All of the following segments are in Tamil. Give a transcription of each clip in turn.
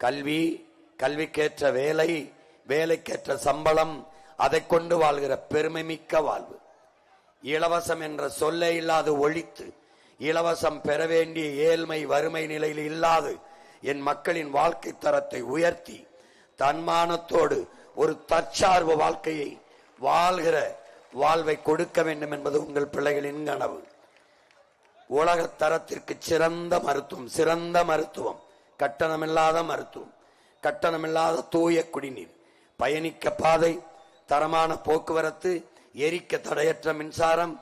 கல்வி, கல்விக்கேற்ற வேலை, வேலைக்கேற்ற சம்பளம், அதை கொண்டு வாழ்கிற பெருமை மிக்க வாழ்வு. இலவசம் என்ற சொல்லே இல்லாது ஒழித்து, இலவசம் பெற வேண்டிய ஏழ்மை வறுமை நிலையில் இல்லாது என் மக்களின் வாழ்க்கை தரத்தை உயர்த்தி தன்மானத்தோடு ஒரு தற்சார்பு வாழ்க்கையை வாழ்கிற வாழ்வை கொடுக்க வேண்டும் என்பது உங்கள் பிள்ளைகளின் கனவு. உலக தரத்திற்கு சிறந்த மருத்துவம், கட்டணமில்லாத மருத்துவம், கட்டணமில்லாத தூய குடிநீர், பயணிக்க பாதை, தரமான போக்குவரத்து, எரிக்க தடையற்ற மின்சாரம்,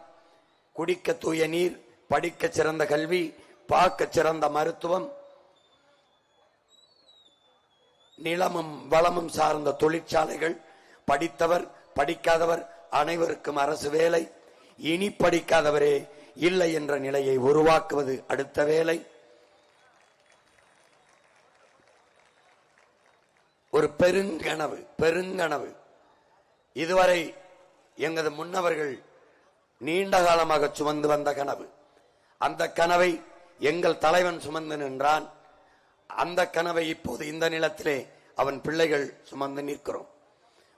குடிக்க தூய நீர், படிக்க சிறந்த கல்வி, பார்க்க சிறந்த மருத்துவம், நிலமும் வளமும் சார்ந்த தொழிற்சாலைகள், படித்தவர் படிக்காதவர் அனைவருக்கும் அரசு வேலை, இனி படிக்காதவரே இல்லை என்ற நிலையை உருவாக்குவது அடுத்த வேலை. ஒரு பெருங்கனவு இதுவரை எங்களது முன்னவர்கள் நீண்ட காலமாக சுமந்து வந்த கனவு. அந்த கனவை எங்கள் தலைவன் சுமந்து நின்றான். அந்த கனவை இப்போது இந்த நிலத்திலே அவன் பிள்ளைகள் சுமந்து நிற்கிறோம்.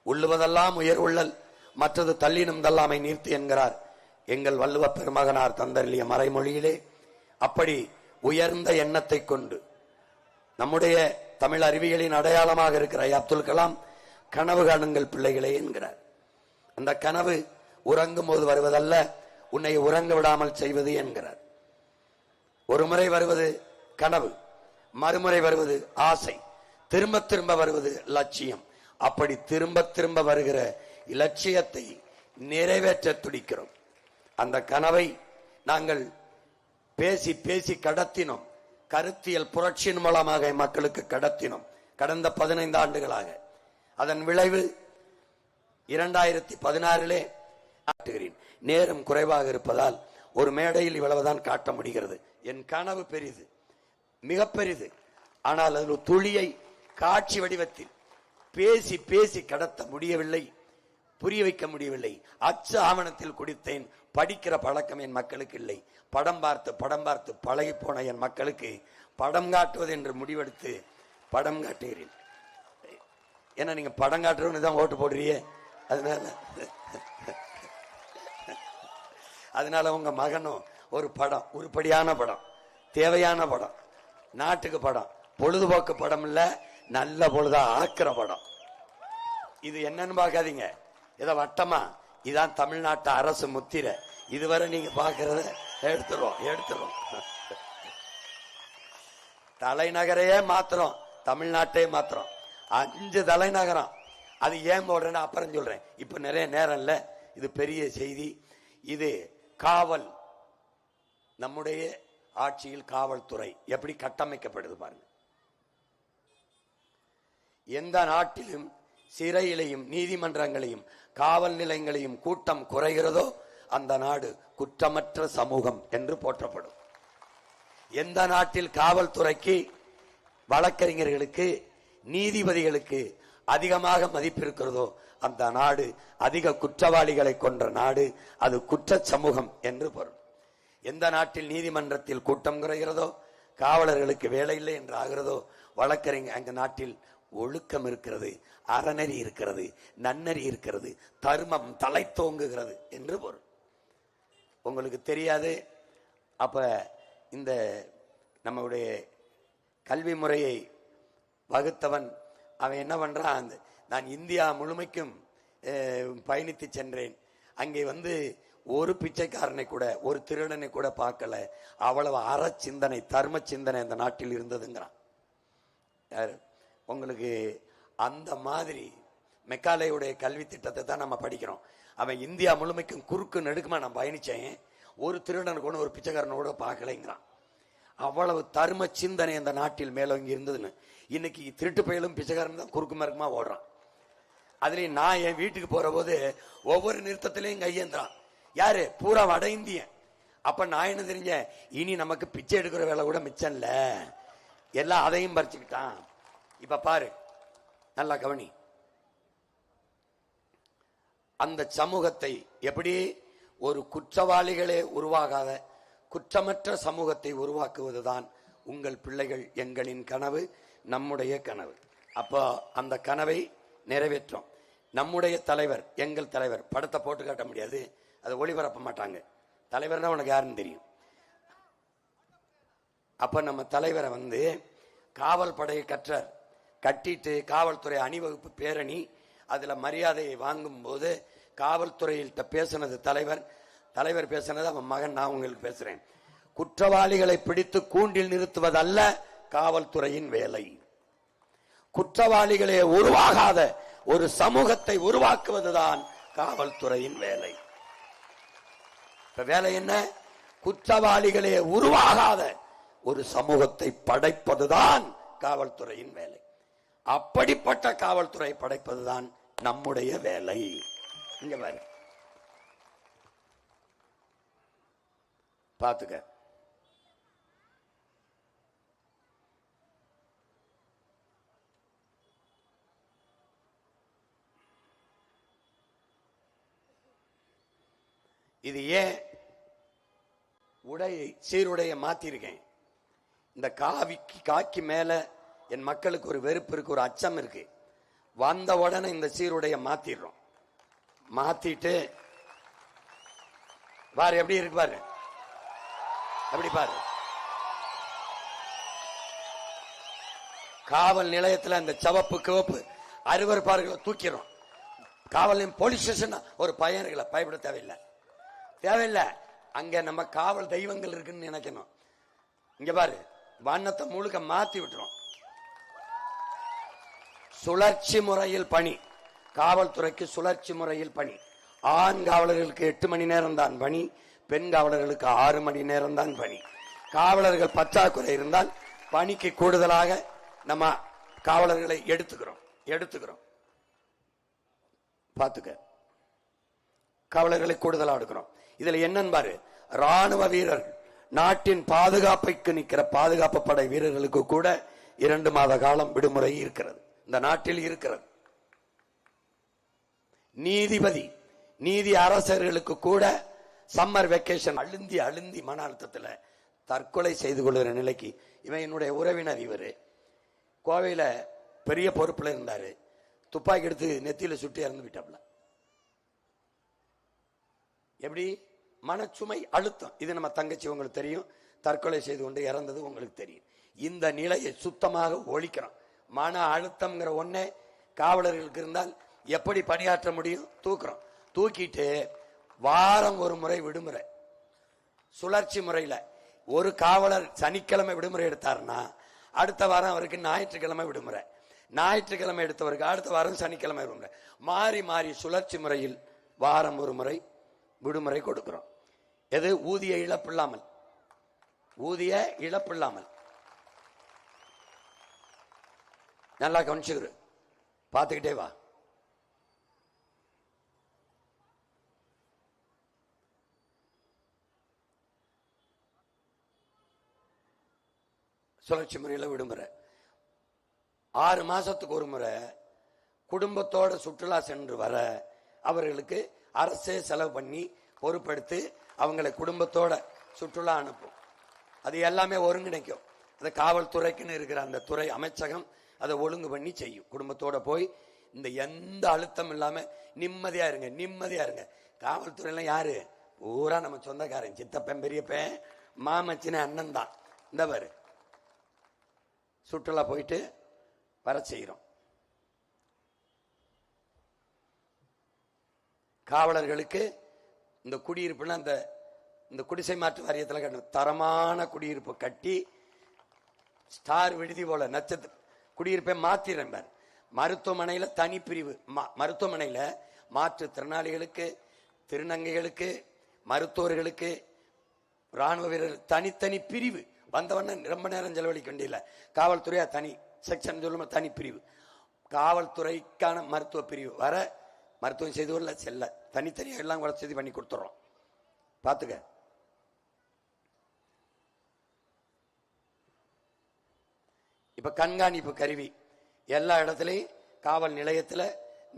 உள்ளுவதெல்லாம் உயர் உள்ளல், மற்றது தள்ளினும் தள்ளாமை நீர்த்து என்கிறார் எங்கள் வள்ளுவ பெருமகனார் தந்தருளிய மறைமொழியிலே. அப்படி உயர்ந்த எண்ணத்தை கொண்டு நம்முடைய தமிழ் அறிவியலின் அடையாளமாக இருக்கிற அப்துல் கலாம் கனவு காணுங்கள் பிள்ளைகளே என்கிறார். அந்த கனவு உறங்கும் போது வருவதல்ல, உன்னை உறங்க விடாமல் செய்வது என்கிறார். ஒரு முறை வருவது கனவு, மறுமுறை வருவது ஆசை, திரும்ப திரும்ப வருவது லட்சியம். அப்படி திரும்ப திரும்ப வருகிற இலட்சியத்தை நிறைவேற்ற துடிக்கிறோம். அந்த கனவை நாங்கள் பேசி பேசி கடத்தினோம். கருத்தியல் புரட்சியின் மூலமாக மக்களுக்கு கடத்தினோம் கடந்த 15 ஆண்டுகளாக. அதன் விளைவு 2016 காட்டுகிறேன். நேரம் குறைவாக இருப்பதால் ஒரு மேடையில் இவ்வளவுதான் காட்ட முடிகிறது. என் கனவு பெரிது, மிக பெரிது. ஆனால் அதில் துளியை காட்சி வடிவத்தில் பேசி பேசி கடத்த முடியவில்லை, புரிய வைக்க முடியவில்லை. அச்சு ஆவணத்தில் குடித்தேன். படிக்கிற பழக்கம் என் மக்களுக்கு இல்லை. படம் பார்த்து பழகி போன என் மக்களுக்கு படம் காட்டுவது என்று முடிவெடுத்து படம் காட்டுகிறேன். ஏன்னா நீங்க படம் காட்டுறவன்னு தான் ஓட்டு போடுறீங்க. அதனால உங்க மகனும் ஒரு படம், உருப்படியான படம், தேவையான படம், நாட்டுக்கு படம், பொழுதுபோக்கு படம் இல்ல, நல்ல பொழுதா ஆக்குற படம். இது என்னன்னு பார்க்காதீங்க, இத வட்டமா, இதான் தமிழ்நாட்டு அரசு முத்திரை. இதுவரை நீங்க பாக்குறத எடுத்துரும். தலைநகரையே மாத்திரம், தமிழ்நாட்டே மாத்திரம் 5 தலைநகரம். அது ஏன் போடுறேன்னு அப்புறம் சொல்றேன், இப்ப நிறைய நேரம் இல்ல. இது பெரிய செய்தி. இது காவல், நம்முடைய ஆட்சியில் காவல்துறை எப்படி கட்டமைக்கப்படுது பாருங்க. எந்த நாட்டிலும் சிறையிலையும் நீதிமன்றங்களையும் காவல் நிலையங்களையும் கூட்டம் குறைகிறதோ அந்த நாடு குற்றமற்ற சமூகம் என்று போற்றப்படும். எந்த நாட்டில் காவல்துறைக்கு, வழக்கறிஞர்களுக்கு, நீதிபதிகளுக்கு அதிகமாக மதிப்பு இருக்கிறதோ அந்த நாடு அதிக குற்றவாளிகளை கொன்ற நாடு, அது குற்ற சமூகம் என்று பொருள். எந்த நாட்டில் நீதிமன்றத்தில் கூட்டம் குறைகிறதோ, காவலர்களுக்கு வேலை இல்லை என்று ஆகிறதோ, வழக்கறிஞர் அந்த நாட்டில் ஒழுக்கம் இருக்கிறது, அறநெறி இருக்கிறது, நன்னறி இருக்கிறது, தர்மம் தலை தோங்குகிறது என்று பொருள். உங்களுக்கு தெரியாது. அப்ப இந்த நம்முடைய கல்வி முறையை வகுத்தவன் அவன் என்ன பண்றான், நான் இந்தியா முழுமைக்கும் பயணித்து சென்றேன். அங்கே ஒரு பிச்சைக்காரனை கூட, ஒரு திருடனை கூட பார்க்கல. அவ்வளவு அற சிந்தனை, தர்ம சிந்தனை அந்த நாட்டில் இருந்ததுங்கிறான். உங்களுக்கு அந்த மாதிரி மெக்காலேயுடைய கல்வி திட்டத்தை தான் நம்ம படிக்கிறோம். அவன் இந்தியா முழுமைக்கும் குறுக்கு நெடுக்குமா நான் பயணிச்சேன், ஒரு திருடனை கூட ஒரு பிச்சைக்காரனை கூட பார்க்கலைங்கிறான். அவ்வளவு தர்ம சிந்தனை அந்த நாட்டில் மேலோங்கி இருந்ததுன்னு. இன்னைக்கு திருட்டு பயலும் பிச்சைக்காரன் தான் குறுக்கு மறுக்குமா ஓடுறான். அதுலயும் நான் என் வீட்டுக்கு போற போது ஒவ்வொரு நிறுத்தத்திலையும் கையேந்திரான். யாரு? பூரா வட இந்தியன். அப்ப நான் என்ன தெரிஞ்சேன், இனி நமக்கு பிச்சை எடுக்கிற வேலை கூட மிச்சம் இல்ல, எல்லாம் அதையும் பறிச்சுக்கிட்டான். இப்ப பாரு, நல்லா கவனி. அந்த சமூகத்தை எப்படி ஒரு குற்றவாளிகளே உருவாகாத குற்றமற்ற சமூகத்தை உருவாக்குவதுதான் உங்கள் பிள்ளைகள் எங்களின் கனவு, நம்முடைய கனவு. அப்போ அந்த கனவை நிறைவேற்றோம். நம்முடைய தலைவர், எங்கள் தலைவர், படத்தை போட்டு காட்ட முடியாது, அதை ஒளிபரப்ப மாட்டாங்க. தலைவர்னா உனக்கு யாருன்னு தெரியும். அப்ப நம்ம தலைவரை காவல் படையை கட்டிட்டு காவல்துறை அணிவகுப்பு பேரணி அதுல மரியாதையை வாங்கும் போது காவல்துறையிட்ட பேசினது தலைவர் பேசினது அவன் மகன். நான் உங்களுக்கு பேசுறேன். குற்றவாளிகளை பிடித்து கூண்டில் நிறுத்துவதல்ல காவல்துறையின் வேலை. குற்றவாளிகளே உருவாகாத ஒரு சமூகத்தை உருவாக்குவதுதான் காவல்துறையின் வேலை. இப்ப வேலை என்ன? குற்றவாளிகளே உருவாகாத ஒரு சமூகத்தை படைப்பதுதான் காவல்துறையின் வேலை. அப்படிப்பட்ட காவல்துறை படைப்பதுதான் நம்முடைய வேலை. இங்க பாரு, பாத்துக்க. இது ஏன் சீருடைய மாத்திருக்கேன்? இந்த காக்கி மேல என் மக்களுக்கு ஒரு வெறுப்பு இருக்கு, ஒரு அச்சம் இருக்கு. வந்த உடனே இந்த சீருடைய மாத்திடுறோம். மாத்திட்டு பாரு எப்படி இருக்கு, பாரு அப்படி பாரு. காவல் நிலையத்தில் அந்த சிவப்பு கிவப்பு அருவருப்பார்களை தூக்கிறோம். காவல் போலீஸ் ஸ்டேஷன் ஒரு பையன் இருக்கல, பயப்பட தேவையில்லை. அங்க நம்ம காவல் தெய்வங்கள் இருக்குன்னு நினைக்கணும். இங்க பாரு, வண்ணத்தை முழுக்க மாத்தி விட்டுரும். சுழற்சி முறையில் பணி. காவல்துறைக்கு சுழற்சி முறையில் பணி. ஆண் காவலர்களுக்கு 8 மணி நேரம் தான் பணி, பெண் காவலர்களுக்கு 6 மணி நேரம் தான் பணி. காவலர்கள் பற்றாக்குறை இருந்தால் பணிக்கு கூடுதலாக நம்ம காவலர்களை எடுத்துக்கிறோம். பாத்துக்க, காவலர்களை கூடுதலா எடுக்கிறோம். இதுல என்னன்னு பாரு, ராணுவ வீரர்கள், நாட்டின் பாதுகாப்புக்கு நிற்கிற பாதுகாப்பு படை வீரர்களுக்கு கூட 2 மாத காலம் விடுமுறை இருக்கிறது, இந்த நாட்டில் இருக்கிறது. நீதி அரசர்களுக்கு கூட சம்மர் வெக்கேஷன். அழுந்தி மன அழுத்தத்துல தற்கொலை செய்து கொள்கிற நிலைக்கு. இவன் என்னுடைய உறவினர். இவரு கோவையில பெரிய பொறுப்புல இருந்தாரு. துப்பாக்கி எடுத்து நெத்தியில சுட்டி இறந்து விட்டாப்ல. எப்படி? மனச்சுமை, அழுத்தம். இது நம்ம தங்கச்சி உங்களுக்கு தெரியும், தற்கொலை செய்து கொண்டு இறந்தது உங்களுக்கு தெரியும். இந்த நிலையை சுத்தமாக ஒழிக்கிறோம். மன அழுத்தம்ங்கிற ஒன்னே காவலர்களுக்கு இருந்தால் எப்படி பணியாற்ற முடியும்? தூக்கிட்டு வாரம் ஒரு முறை விடுமுறை, சுழற்சி முறையில. ஒரு காவலர் சனிக்கிழமை விடுமுறை எடுத்தாருன்னா அடுத்த வாரம் அவருக்கு ஞாயிற்றுக்கிழமை விடுமுறை, ஞாயிற்றுக்கிழமை எடுத்தவருக்கு அடுத்த வாரம் சனிக்கிழமை விடுமுறை. மாறி சுழற்சி முறையில் வாரம் ஒரு முறை விடுமுறை கொடுக்கிறோம். எது? ஊதிய இழப்பில்லாமல். நல்லா கவனிச்சுக்கிற, பார்த்துக்கிட்டே வா. சுழற்சி முறையில் விடுமுறை. 6 மாசத்துக்கு ஒரு முறை குடும்பத்தோட சுற்றுலா சென்று வர அவர்களுக்கு அரசே செலவு பண்ணி பொறுப்படுத்தி அவங்களை குடும்பத்தோட சுற்றுலா அனுப்பும். அது எல்லாமே ஒருங்கிணைக்கும். அது காவல்துறைக்குன்னு இருக்கிற அந்த துறை அமைச்சகம் அதை ஒழுங்கு பண்ணி செய்யும். குடும்பத்தோட போய் இந்த எந்த அழுத்தம் இல்லாம நிம்மதியா இருங்க. காவல்துறையில யாரு? பூரா நம்ம சொந்தக்காரன், சித்தப்பன், பெரியப்பன், மாமச்சின, அண்ணன் தான். இந்த பாரு, சுற்றுலா போயிட்டு வர செய்கிறோம். காவலர்களுக்கு இந்த குடியிருப்புல இந்த குடிசை மாற்று வாரியத்தில் கட்டணும். தரமான குடியிருப்பு கட்டி ஸ்டார் விடுதி போல நட்சத்திர குடியிருப்பை மாத்திரன். மருத்துவமனையில தனி பிரிவு. மருத்துவமனையில மாற்றுத்திறனாளிகளுக்கு, திருநங்கைகளுக்கு, மருத்துவர்களுக்கு, ராணுவ வீரர்கள் தனித்தனி பிரிவு. வந்தவன ரொம்ப நேரம் செலவழிக்க வேண்டியல. காவல்துறையா தனி செக்ஷன் சொல்லும், தனி பிரிவு. காவல்துறைக்கான மருத்துவ பிரிவு வர மருத்துவம் செய்து கொள்ள செல்ல தனித்தனியாக எல்லாம் கூட செய்து பண்ணி கொடுத்துறோம். பாத்துக்க. இப்ப கண்காணிப்பு கருவி எல்லா இடத்துலையும் காவல் நிலையத்தில்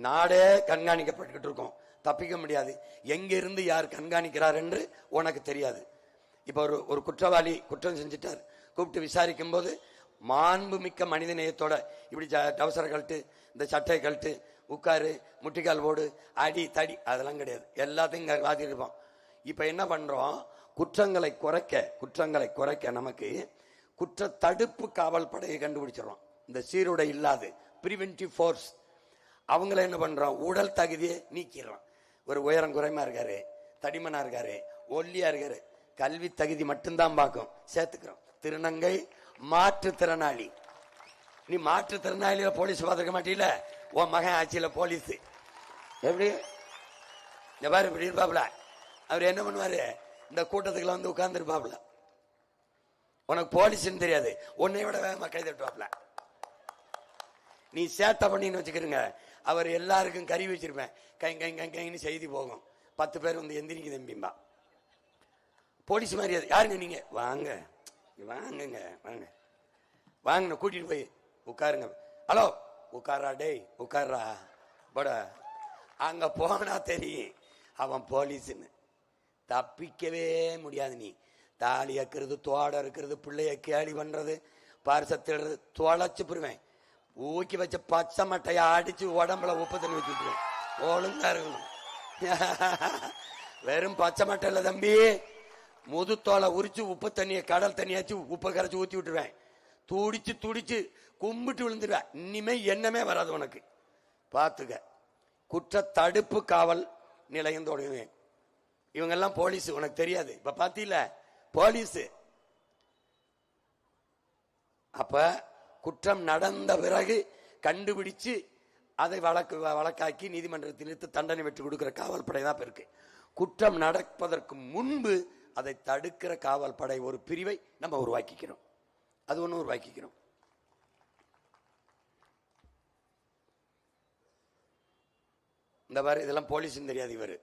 நாடே கண்காணிக்கப்பட்டு இருக்கோம். தப்பிக்க முடியாது. எங்க இருந்து யார் கண்காணிக்கிறார் என்று உனக்கு தெரியாது. இப்ப ஒரு குற்றவாளி குற்றம் செஞ்சிட்டார், கூப்பிட்டு விசாரிக்கும் போது மாண்புமிக்க மனித நேயத்தோட இப்படி டவுசரை கழட்டு, இந்த சட்டையை கழட்டு, உட்காரு, முட்டிக்கால் போடு, அடி தடி, அதெல்லாம் கிடையாது. எல்லாத்தையும் இங்க வாதிட்டு இருப்போம். இப்ப என்ன பண்றோம், குற்றங்களை குறைக்க நமக்கு குற்ற தடுப்பு காவல் படையை கண்டுபிடிச்சிடறோம். இந்த சீருடை இல்லாது பிரிவென்டிவ் ஃபோர்ஸ் அவங்கள என்ன பண்றோம், உடல் தகுதியை நீக்கிறோம். ஒரு உயரம் குறைமா இருக்காரு, தடிமனா இருக்காரு, ஒல்லியா இருக்காரு, கல்வி தகுதி மட்டும்தான் பார்க்கும், சேர்த்துக்கிறோம். திருநங்கை மாற்றுத்திறனாளி, நீ மாற்றுத்திறனாளியில போலீஸ் பார்த்துக்க மாட்டீல, உன் மகன் ஆட்சியில போலீஸ் எப்படி பாரு இப்படி இருப்பாப்ல. அவர் என்ன பண்ணுவாரு, இந்த கூட்டத்துக்குள்ள வந்து உட்கார்ந்து இருப்பாப்ல. உனக்கு போலீஸ்ன்னு தெரியாது, உன்னை விட வேகமா கை தட்டுவாப்ல. நீ சேட்டை பண்ணின்னு வச்சுக்கிறீங்க, அவர் எல்லாருக்கும் கறி வச்சிருப்பேன், கை கை கை கைன்னு செய்தி போகும். 10 பேர் வந்து எந்திரிக்கு தம்பிம்பா. போலீஸ் மாதிரி யாருங்க நீங்க, வாங்க வாங்குங்க வாங்க வாங்க, கூட்டிட்டு போய் உட்காருங்க. ஹலோ உட்காரா, டேய் உட்காரா பட. அங்க போனா தெரியும் அவன் போலீஸ்ன்னு. தப்பிக்கவே முடியாது. நீ தாலி அக்கிறது, தோட இருக்கிறது, பிள்ளைய கேலி பண்றது, பரிசத்திடுறது, தொலைச்சு போடுவேன். ஊக்கி வச்ச பச்சை மட்டைய அடிச்சு உடம்புல உப்பு தண்ணி வச்சுட்டுருவேன். ஒழுங்கா இருக்கணும். வெறும் பச்சை மட்டை இல்ல தம்பி, முதுத்தோலை உரிச்சு உப்பு தண்ணியை கடல் தண்ணியாச்சு உப்பை கரைச்சி ஊத்தி விட்டுருவேன். துடிச்சு துடிச்சு கும்பிட்டு விழுந்துருவேன். இனிமே எண்ணமே வராது உனக்கு, பாத்துக்க. குற்ற தடுப்பு காவல் நிலையம் தொடங்குவேன். இவங்கெல்லாம் போலீஸ், உனக்கு தெரியாது. இப்ப பாத்தீல போலீஸ். அப்ப குற்றம் நடந்த பிறகு கண்டுபிடிச்சு அதை வழக்காக்கி நீதிமன்றத்தில் இழுத்து தண்டனை பெற்று கொடுக்கிற காவல் படை தான் இருக்கு. குற்றம் நடப்பதற்கு முன்பு அதை தடுக்கிற காவல் படை ஒரு பிரிவை நம்ம உருவாக்கிக்கிறோம். அது ஒண்ணு உருவாக்கிக்கிறோம். இந்த மாதிரி இதெல்லாம் போலீஸ்ன்னு தெரியாது.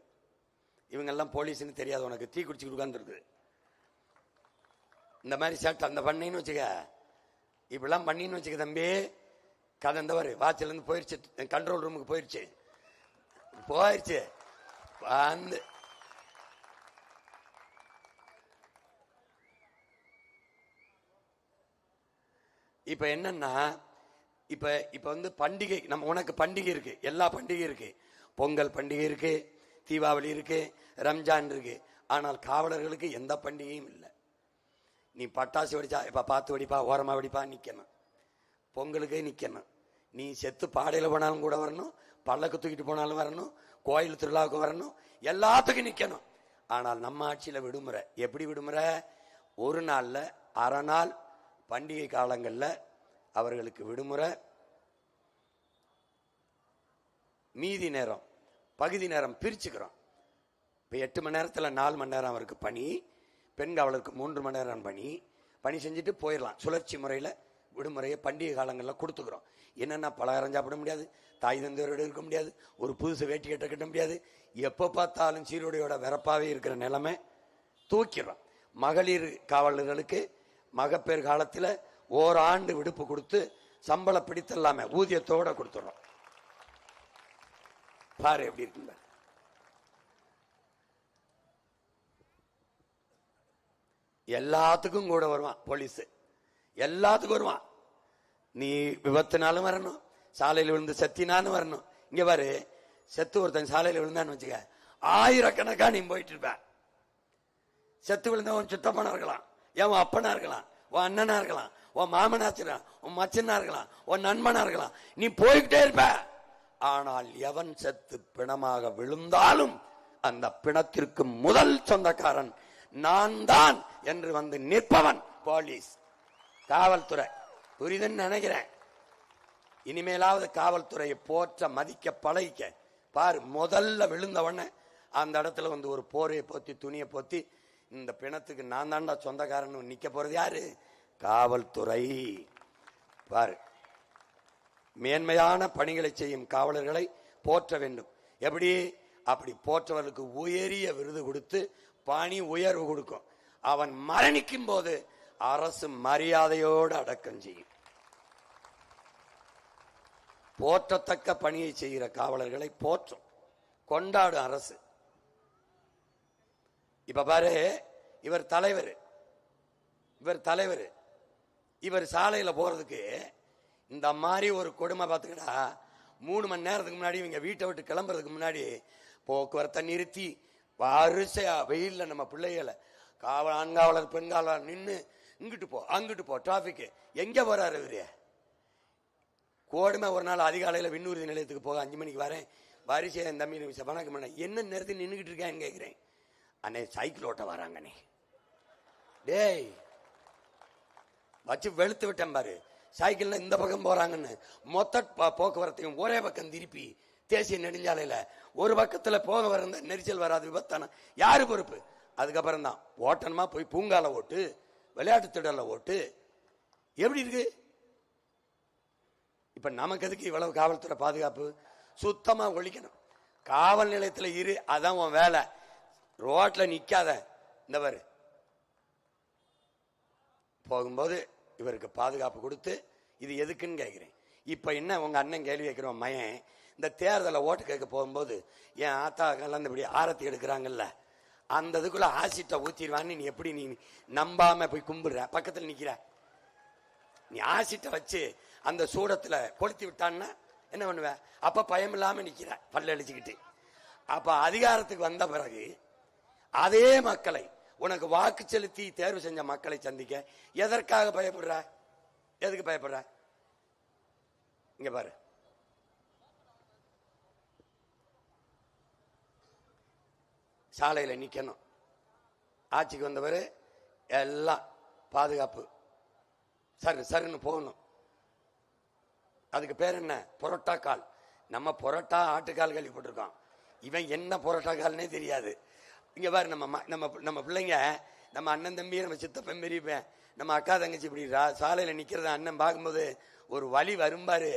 இவங்கெல்லாம் போலீஸ்ன்னு தெரியாது உனக்கு. தீ குடிச்சு உட்கார்ந்துருக்கு. இந்த மாதிரி சேட்டை அந்த பண்ணின்னு வச்சுக்க, இப்படிலாம் பண்ணின்னு வச்சுக்க தம்பி, கதை இந்த மாதிரி வாட்சில இருந்து போயிருச்சு, கண்ட்ரோல் ரூமுக்கு போயிருச்சு வந்து இப்ப என்னன்னா, இப்ப இப்ப வந்து பண்டிகை, நம்ம உனக்கு பண்டிகை இருக்கு, எல்லா பண்டிகை இருக்கு. பொங்கல் பண்டிகை இருக்கு, தீபாவளி இருக்கு, ரம்ஜான் இருக்கு. ஆனால் காவலர்களுக்கு எந்த பண்டிகையும் இல்லை. நீ பட்டாசு வெடிச்சா இப்ப பார்த்து வெடிப்பா, ஓரமா வெடிப்பா, நிக்கணும். பொங்கலுக்கே நிக்கணும். நீ செத்து பாடையில போனாலும் கூட வரணும், பல்லக்கு தூக்கிட்டு போனாலும் வரணும், கோயில் திருவிழாவுக்கு வரணும், எல்லாத்துக்கும் நிக்கணும். ஆனால் நம்ம ஆட்சியில விடுமுறை. எப்படி விடுமுறை? ஒரு நாள்ல அரை நாள் பண்டிகை காலங்கள்ல அவர்களுக்கு விடுமுறை. மீதி நேரம் பகுதி நேரம் பிரிச்சுக்கிறோம். இப்ப 8 மணி நேரத்துல 4 மணி நேரம் அவருக்கு பணி, பெண் காவலருக்கு 3 மணி நேரம் பணி செஞ்சுட்டு போயிடலாம். சுழற்சி முறையில விடுமுறையை பண்டிகை காலங்களில் கொடுத்துக்கிறோம். என்னன்னா, பலகாரம் சாப்பிட முடியாது, தாய் தந்தையரோடு இருக்க முடியாது, ஒரு புதுசு வேட்டி கட்ட முடியாது, எப்ப பார்த்தாலும் சீருடையோட வெறப்பாவே இருக்கிற நிலைமை தூக்கிறோம். மகளிர் காவலர்களுக்கு மகப்பேறு காலத்துல ஓராண்டு விடுப்பு கொடுத்து சம்பள பிடித்தல்லாம ஊதியத்தோட கொடுத்துறோம். பாரு எப்படி இருக்கு. எல்லாத்துக்கும் கூட வருவான் போலீஸ், எல்லாத்துக்கும் வருவான். நீ விபத்துனாலும் வரணும், சாலையில் விழுந்து செத்தினாலும் வரணும். இங்க பாரு, செத்து ஒருத்தன் சாலையில் விழுந்தான்னு வச்சுக்க, ஆயிரக்கணக்கா நீ போயிட்டு இருப்ப. செத்து விழுந்தவன் சித்தப்பனா இருக்கலாம், என் அப்பனா இருக்கலாம், உன் அண்ணனா இருக்கலாம், உன் மாமனாச்சினா, உன் மச்சனா இருக்கலாம், உன் நண்பனா இருக்கலாம், நீ போய்கிட்டே இருப்ப. ஆனால் எவன் செத்து பிணமாக விழுந்தாலும் அந்த பிணத்திற்கு முதல் சொந்தக்காரன் நான் தான் என்று வந்து நிற்பவன் போலீஸ், காவல்துறை. புரியுதுன்னு நினைக்கிறேன். இனிமேலாவது காவல்துறையை போற்ற மதிக்க பழகிக்க. பாரு, முதல்ல விழுந்தவன அந்த இடத்துல வந்து ஒரு போரையை போத்தி, துணியை போத்தி, இந்த பிணத்துக்கு நான் தாண்டா சொந்தக்காரன் நிக்க போறது யாரு? காவல்துறை. பாரு, மேன்மையான பணிகளை செய்யும் காவலர்களை போற்ற வேண்டும். எப்படி? அப்படி போற்றவர்களுக்கு உயரிய விருது கொடுத்து பணி உயர்வு கொடுக்கும். அவன் மரணிக்கும் போது அரசு மரியாதையோடு அடக்கம் செய்யும். போற்றத்தக்க பணியை செய்கிற காவலர்களை போற்றும், கொண்டாடும் அரசு. இப்ப பாரு, இவர் தலைவர், இவர் சாலையில போறதுக்கு இந்த மாதிரி ஒரு கொடுமை பார்த்துக்கடா. 3 மணி நேரத்துக்கு முன்னாடி இவங்க வீட்டை விட்டு கிளம்புறதுக்கு முன்னாடி போக்குவரத்தை நிறுத்தி வரிசையா வெயில்ல நம்ம பிள்ளைகளை ஆண்காவலர் பெண்காவலர் நின்று இங்கிட்டு போ அங்கிட்டு போ டிராபிக் எங்க போறாரு இவரு. கோடுமை ஒரு நாள் அதிகாலையில் விண்ணூர்தி நிலையத்துக்கு போக 5 மணிக்கு வரேன். வரிசையா என் தம்பி வணக்கம் பண்ண என்ன நேரத்தில் நின்றுகிட்டு இருக்கேன்னு கேட்கிறேன். அண்ணே சைக்கிள் ஓட்ட வராங்கண்ணே. டேய் வச்சு வெளுத்து விட்டேன் பாரு. சைக்கிள்ல இந்த பக்கம் போறாங்கன்னு மொத்த போக்குவரத்தையும் ஒரே பக்கம் திருப்பி தேசிய நெடுஞ்சாலையில ஒரு பக்கத்துல போக வர நெரிசல் வராது விபத்தான யாரு பொறுப்பு? அதுக்கப்புறம் தான் ஓட்டணுமா போய் பூங்கால ஓட்டு விளையாட்டு திடல்ல ஓட்டு. எப்படி இருக்கு இப்ப? நமக்கு எதுக்கு இவ்வளவு காவல்துறை பாதுகாப்பு? சுத்தமா ஒழிக்கணும். காவல் நிலையத்தில் இரு, அதான் உன் வேலை. ரோட்ல நிக்காத. இந்த பாரு போகும்போது இவருக்கு பாதுகாப்பு கொடுத்து இது எதுக்குன்னு கேட்கிறேன். இப்ப என்ன உங்க அண்ணன் கேள்வி கேட்கிறோம் மயன், இந்த தேர்தலை ஓட்டு கேட்க போகும்போது என் ஆத்தா கலந்தபடி ஆரத்தி எடுக்கிறாங்கல்ல, அந்த இதுக்குள்ள ஆசிட்ட ஊத்திடுவான்னு நீ எப்படி நீ நம்பாம போய் கும்பிடுற? பக்கத்தில் நிக்கிற நீ ஆசிட்ட வச்சு அந்த சூடத்துல கொளுத்தி விட்டான்னா என்ன பண்ணுவ? அப்ப பயம் இல்லாம நிக்கிற பல்ல அழிச்சுக்கிட்டு. அப்ப அதிகாரத்துக்கு வந்த பிறகு அதே மக்களை உனக்கு வாக்கு செலுத்தி தேர்வு செஞ்ச மக்களை சந்திக்க எதற்காக பயப்படுற? எதுக்கு பயப்படுற? இங்க பாரு, சாலையில நிக்கணும். ஆட்சிக்கு வந்தவர் எல்லாம் பாதுகாப்பு சரி சரின்னு போகணும். அதுக்கு பேர் என்ன? புரோட்டா கால். நம்ம புரோட்டா ஆட்டுக்கால் கேள்விப்பட்டிருக்கோம். இவன் என்ன புரோட்டா கால்னே தெரியாது. இங்க பாரு, நம்ம பிள்ளைங்க, நம்ம அண்ணன் தம்பி, நம்ம சித்தப்பன் பெரியப்பன், நம்ம அக்கா தங்கச்சி இப்படி சாலையில நிக்கிறத அண்ணன் பார்க்கும்போது ஒரு வலி வரும்பாரு.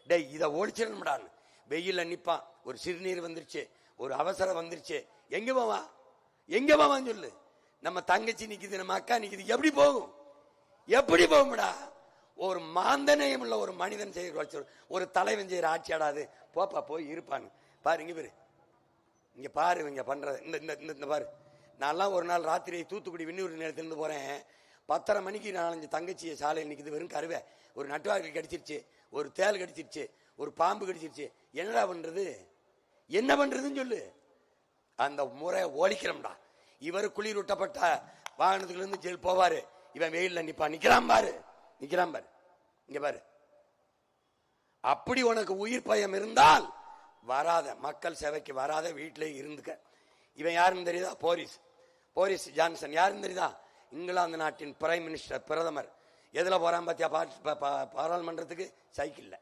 டே இதை ஓடிச்சிடணும்டான்னு வெயில்ல நிப்பான். ஒரு சிறுநீர் வந்துருச்சு, ஒரு அவசரம் வந்துருச்சு, எங்க போவான்? எங்க போவான்னு சொல்லு. நம்ம தங்கச்சி நிக்குது, நம்ம அக்கா நிக்குது, எப்படி போகும்? எப்படி போகும்டா? ஒரு மாந்தனையும் உள்ள ஒரு மனிதன் செய்ய ஒரு தலைவன் செய்யற ஆட்சியாடாது. போப்பா போய் இருப்பான்னு பாரு. இங்க பாரு, இங்க பாரு இங்க பண்றது. இந்த பாரு, நான்லாம் ஒரு நாள் ராத்திரி தூத்துக்குடி விண்ணூர் நிலையத்திலிருந்து போறேன். 10:30 மணிக்கு 4-5 தங்கச்சி சாலையில் நிக்குது. வெறும் கருவை, ஒரு நட்டுவாக்கு கடிச்சிருச்சு, ஒரு தேல் கடிச்சிருச்சு, ஒரு பாம்பு கடிச்சிருச்சு. என்னடா பண்றது? என்ன பண்றதுன்னு சொல்லு. அந்த முறை ஓடிக்கிறோம்டா. இவர் குளிரூட்டப்பட்ட வாகனத்துல இருந்து ஜெயில் போவாரு, இவன் வெயில்ல நிக்கிறான் பாரு, நிக்கிறான் பாரு. இங்க பாரு, அப்படி உனக்கு உயிர் பயம் இருந்தால் வராத, மக்கள் சேவைக்கு வராத, வீட்டிலே இருந்துக்க. இவன் யாருன்னு தெரியுதா? Boris Johnson. யாருன்னு தெரியுதா? இங்கிலாந்து நாட்டின் பிரைம் மினிஸ்டர், பிரதமர். எதுல போறான் பாத்தியா? பாராளுமன்றத்துக்கு சைக்கிள்ல.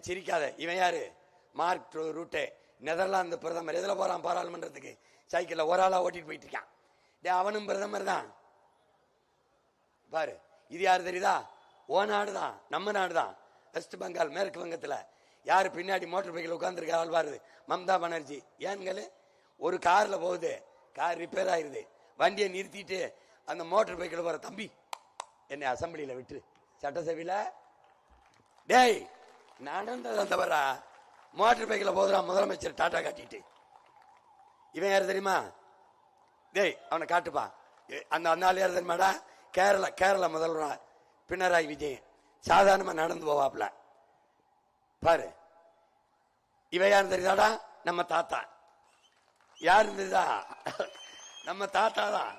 சிரிக்காத. இவன் யாரு? மார்க் ரூட்டே, நெதர்லாந்து பிரதமர். எதுல போறான் பாராளுமன்றத்துக்கு? சைக்கிள்ல. ஒரு ஆளா ஓட்டிட்டு போயிட்டு இருக்கான். அவனும் பிரதமர் தான் பாரு. இது யாரு தெரியுதா? ஓ நாடு தான், நம்ம நாடு தான். வெஸ்ட் பெங்கால், மேற்கு வங்கத்தில். யாரு பின்னாடி மோட்டர் பைக்கில் உட்கார்ந்துருக்க ஆள் பாரு? மம்தா பானர்ஜி. ஏன்கள், ஒரு கார்ல போகுது, கார் ரிப்பேர் ஆயிருது, வண்டியை நிறுத்திட்டு அந்த மோட்டர் பைக்கில் போற தம்பி என்னை அசம்பிளியில விட்டு சட்டசபையில. டேய் நடந்ததான் தவறா? மோட்டர் பைக்கில் போதுறான் முதலமைச்சர் டாட்டா காட்டிட்டு. இவன் யாரு தெரியுமா? டேய் அவனை காட்டுப்பா. அந்த ஆள் யாரு தெரியுமாடா? கேரளா முதல்வர் பினராயி விஜயன். சாதாரணமா நடந்து போவாப்ல பாரு. இவன் யாரு தெரியுதாடா? நம்ம தாத்தா. யாரு தெரியுதா? நம்ம தாத்தா தான்.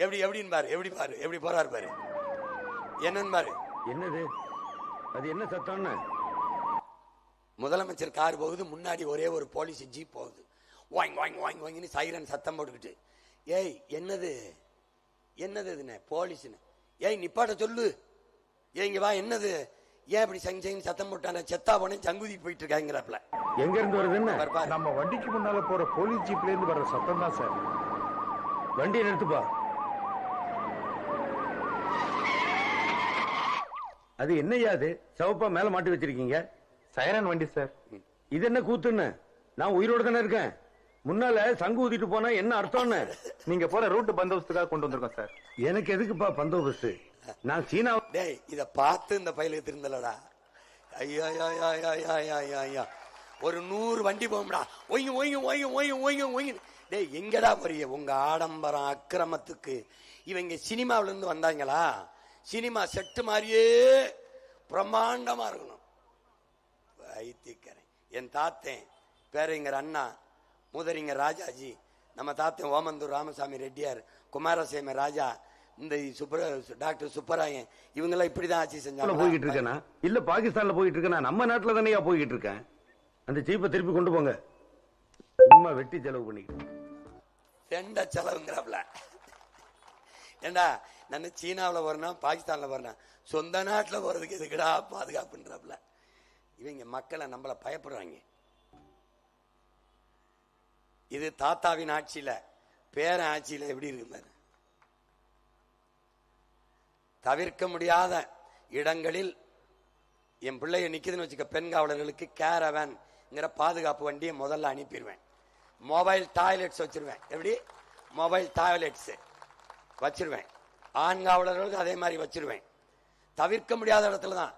எப்படின்னு பாரு, எப்படி போறாரு பாரு. என்னன்னு பாரு. என்னது அது? என்ன சத்தம்னு? முதலமைச்சர் கார் போகுது, முன்னாடி ஒரே ஒரு போலீஸ் ஜீப் போகுது. வாங்கி வாங்கி வாங்கி வாங்கின்னு சைரன் சத்தம் போட்டுக்கிட்டு. ஏய் என்னது இதுன்னு? போலீஸ்னு. ஏய் நிப்பாட்ட சொல்லு. இங்க வா. என்னது? ஏன் இப்படி சங்க சத்தம் போட்டான? செத்தா போனே சங்குதி போயிட்டு இருக்காங்கிறப்பல. எங்க இருந்து வருதுன்னு? நம்ம வண்டிக்கு முன்னால போற போலீஸ் ஜீப்ல இருந்து வர்ற சத்தம் தான் சார். வண்டியை நிறுத்துப்பா. அது என்னையா? அது சவப்பா மேல மாட்டி வச்சிருக்கீங்க? சைரன் வண்டி சார். இது என்ன கூத்துன்னு? நான் உயிரோடு தானே இருக்கேன். முன்னால சங்கு ஊதிட்டு போனா என்ன அர்த்தம்னு? நீங்க போற ரூட் பந்தோபஸ்துக்காக கொண்டு வந்திருக்கோம் சார். எனக்கு எதுக்குப்பா பந்தோபஸ்து? நான் சீனா. டேய் இத பார்த்து இந்த பயிலுக்கு திருந்தலடா. ஐயா ஒரு 100 வண்டி போகும்டா. ஒய்ங்க ஒய்ங்க ஒய்ங்க ஒய்ங்க ஒய்ங்க ஒய்ங்க. டேய் எங்கடா போறிய உங்க ஆடம்பரம் அக்கிரமத்துக்கு? இவங்க சினிமாவில இருந்து வந்தாங்களா? சினிமா செட்டு மாதிரியே பிரம்மாண்டமா இருக்கணும். வைத்தியக்கரை என் தாத்தன் பேரறிஞர் அண்ணா, முதறிஞர் ராஜாஜி, நம்ம தாத்தன் ஓமந்தூர் ராமசாமி ரெட்டியார், குமாரசேம ராஜா, இந்த டாக்டர் சுப்பராயன், இவங்கெல்லாம் இப்படிதான் ஆட்சி செஞ்சாங்க. போய்கிட்டு இருக்கேனா இல்ல பாகிஸ்தான்ல போயிட்டு இருக்கேனா? நம்ம நாட்டுல தானே போய்கிட்டு இருக்கேன். அந்த ஜீப்பை திருப்பி கொண்டு போங்க. சும்மா வெட்டி செலவு பண்ணிக்கிட்டு ரெண்ட செலவுங்கிறப்பல ஏண்டா நான் சீனாவில் வரணும், பாகிஸ்தான்ல வரணும், சொந்த நாட்டில் போறதுக்கு எதுக்குடா பாதுகாப்புன்றப்பல. இவங்க மக்களை நம்மள பயப்படுறாங்க. இது தாத்தாவின் ஆட்சியில, பேர ஆட்சியில எப்படி இருக்கு? தவிர்க்க முடியாத இடங்களில் என் பிள்ளைய நிக்குதுன்னு வச்சுக்க, பெண் காவலர்களுக்கு கேரவேன்ங்கிற பாதுகாப்பு வண்டியை முதல்ல அனுப்பிடுவேன். மொபைல் டாய்லெட்ஸ் வச்சிருவேன். எப்படி? மொபைல் டாய்லெட்ஸ் வச்சிருவேன். ஆண் காவலர்களுக்கு அதே மாதிரி வச்சிருவேன். தவிர்க்க முடியாத இடத்துல தான்,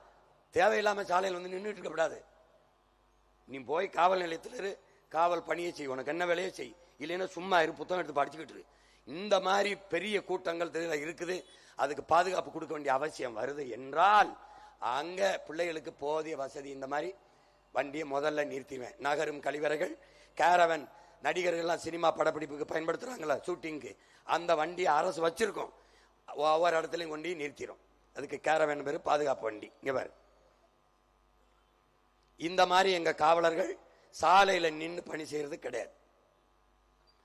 தேவையில்லாம சாலையில் வந்து நின்றுட்டு இருக்கக்கூடாது. நீ போய் காவல் நிலையத்தில் இரு, காவல் பணியை செய், உனக்கு என்ன வேலையை செய், இல்லைன்னா சும்மா இரு, புத்தகம் எடுத்து படிச்சுக்கிட்டு இரு. இந்த மாதிரி பெரிய கூட்டங்கள் இருக்குது, அதுக்கு பாதுகாப்பு கொடுக்க வேண்டிய அவசியம் வருது என்றால் அங்க பிள்ளைகளுக்கு போதிய வசதி இந்த மாதிரி வண்டியை முதல்ல நிறுத்திடுவேன். நகரும் கழிவறைகள், கேரவன், நடிகர்கள்லாம் சினிமா படப்பிடிப்புக்கு பயன்படுத்துறாங்களா, ஷூட்டிங்க்கு, அந்த வண்டியை அரசு வச்சிருக்கோம். ஒவ்வொரு இடத்துலையும் கொண்டு நிறுத்திடும். அதுக்கு கேரவன் பேரு, பாதுகாப்பு வண்டி. இங்க பாரு, இந்த மாதிரி எங்க காவலர்கள் சாலையில நின்று பணி செய்யறது கிடையாது.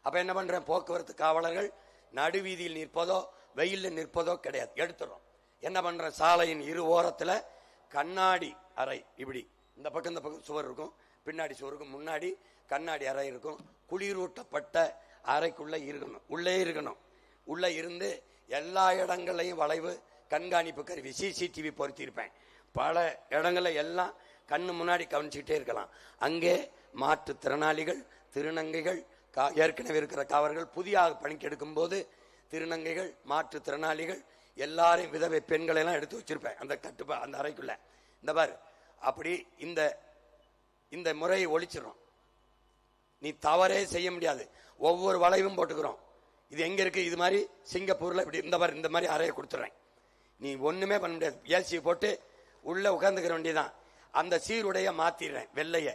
அப்ப என்ன பண்றேன், போக்குவரத்து காவலர்கள் நடுவீதியில் நிற்பதோ வெயில்ல நிற்பதோ கிடையாது, எடுத்துறோம். என்ன பண்றேன், சாலையின் இரு ஓரத்துல கண்ணாடி அறை, இப்படி இந்த பக்கம் சுவர் இருக்கும், பின்னாடி சுவருக்கு முன்னாடி கண்ணாடி அறை இருக்கும். குளிரூட்டப்பட்ட அறைக்குள்ள இருக்கணும், உள்ளே இருக்கணும். உள்ள இருந்து எல்லா இடங்களையும் வளைவு கண்காணிப்பு கருவி சிசிடிவி பொருத்தியிருப்பேன். பல இடங்கள்ல எல்லாம் கண்ணு முன்னாடி கவனிச்சுக்கிட்டே இருக்கலாம். அங்கே மாற்றுத்திறனாளிகள், திருநங்கைகள், ஏற்கனவே இருக்கிற காவலர்கள், புதிய பணிக்கு எடுக்கும் போது திருநங்கைகள், மாற்றுத்திறனாளிகள் எல்லாரையும், விதவை பெண்களை எல்லாம் எடுத்து வச்சிருப்பேன் அந்த அந்த அறைக்குள்ள. இந்த பாரு, அப்படி இந்த முறையை ஒழிச்சிடும். நீ தவறே செய்ய முடியாது. ஒவ்வொரு வளைவும் போட்டுக்கிறோம். இது எங்க இருக்கு, இது மாதிரி சிங்கப்பூர்ல இப்படி இந்த மாதிரி அறையை கொடுத்துறேன். நீ ஒண்ணுமே பண்ண முடியாது. ஏசி போட்டு உள்ள உட்கார்ந்துக்கிற வேண்டியதான். அந்த சீருடைய மாத்திடுறேன், வெள்ளைய,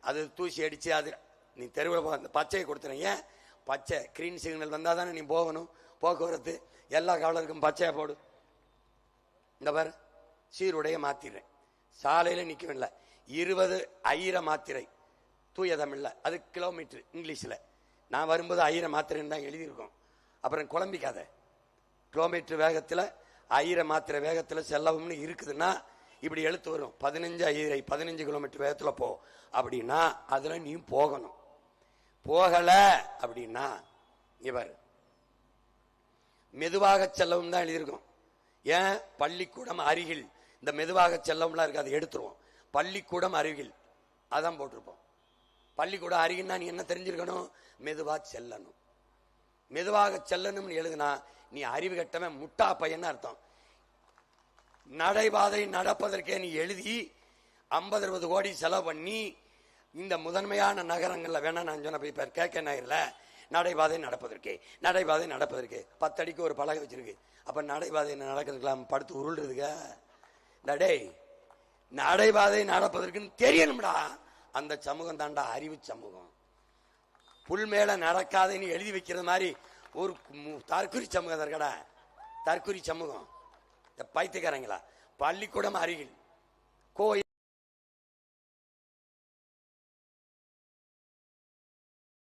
அது தூசி அடிச்சு, அது நீ தெருவில் அந்த பச்சையை கொடுத்துறேன். ஏன் பச்சை, கிரீன் சிக்னல் வந்தா தானே நீ போகணும். போக்குவரத்து எல்லா காவலருக்கும் பச்சையா போடு. இந்த பாரு, சீருடைய மாத்திடுறேன். சாலையில நிக்கவில்லை. 20,000 மாத்திரை, தூய தமிழ்ல, அது கிலோமீட்டர் இங்கிலீஷ்ல. நான் வரும்போது 1000 மாத்திரைன்னு தான் எழுதியிருக்கோம். அப்புறம் குழம்பிக்காத. கிலோமீட்டர் வேகத்துல 1000 மாத்திரை வேகத்துல செல்லவும்னு இருக்குதுன்னா இப்படி எழுத்து வரும். 15 கிலோமீட்டர் வேகத்துல போ அப்படின்னா அதுல நீ போகணும். போகல அப்படின்னா இவர் மெதுவாக செல்லவும் தான் எழுதியிருக்கும். ஏன், பள்ளிக்கூடம் அருகில், இந்த மெதுவாக செல்லவும்லாம் இருக்கு, அதை எடுத்துருவோம். பள்ளிக்கூடம் அருகில் அதான் போட்டிருப்போம். பள்ளிக்கூடம் அருகில்னா நீ என்ன தெரிஞ்சிருக்கணும், மெதுவா செல்லணும். மெதுவாக செல்லணும்னு எழுதுனா நீ அறிவு கட்டவன், முட்டா பையன் அர்த்தம். நடைபாதை நடப்பதற்கே நீ எழுதி 50-60 கோடி செலவு பண்ணி இந்த முதன்மையான நகரங்கள்ல வேணா நான் சொன்ன போய் கேட்க நகரில் நடைபாதை நடப்பதற்கு 10 அடிக்கு ஒரு பலகை வச்சிருக்கு. அப்ப நடைபாதை நடக்கிறதுக்கெல்லாம் படுத்து உருள்றதுக்கு டேய், நடைபாதை நடப்பதற்குன்னு தெரியணும்டா. அந்த சமூகம் தாண்டா அறிவு சமூகம். புல் மேல நடக்காதேன்னு எழுதி வைக்கிறது மாதிரி ஒரு தற்குறி சமூகம் இருக்கடா, தற்குறி சமூகம். பைத்தியக்காரங்களா. பள்ளிக்கூடம் அருகில், கோயில்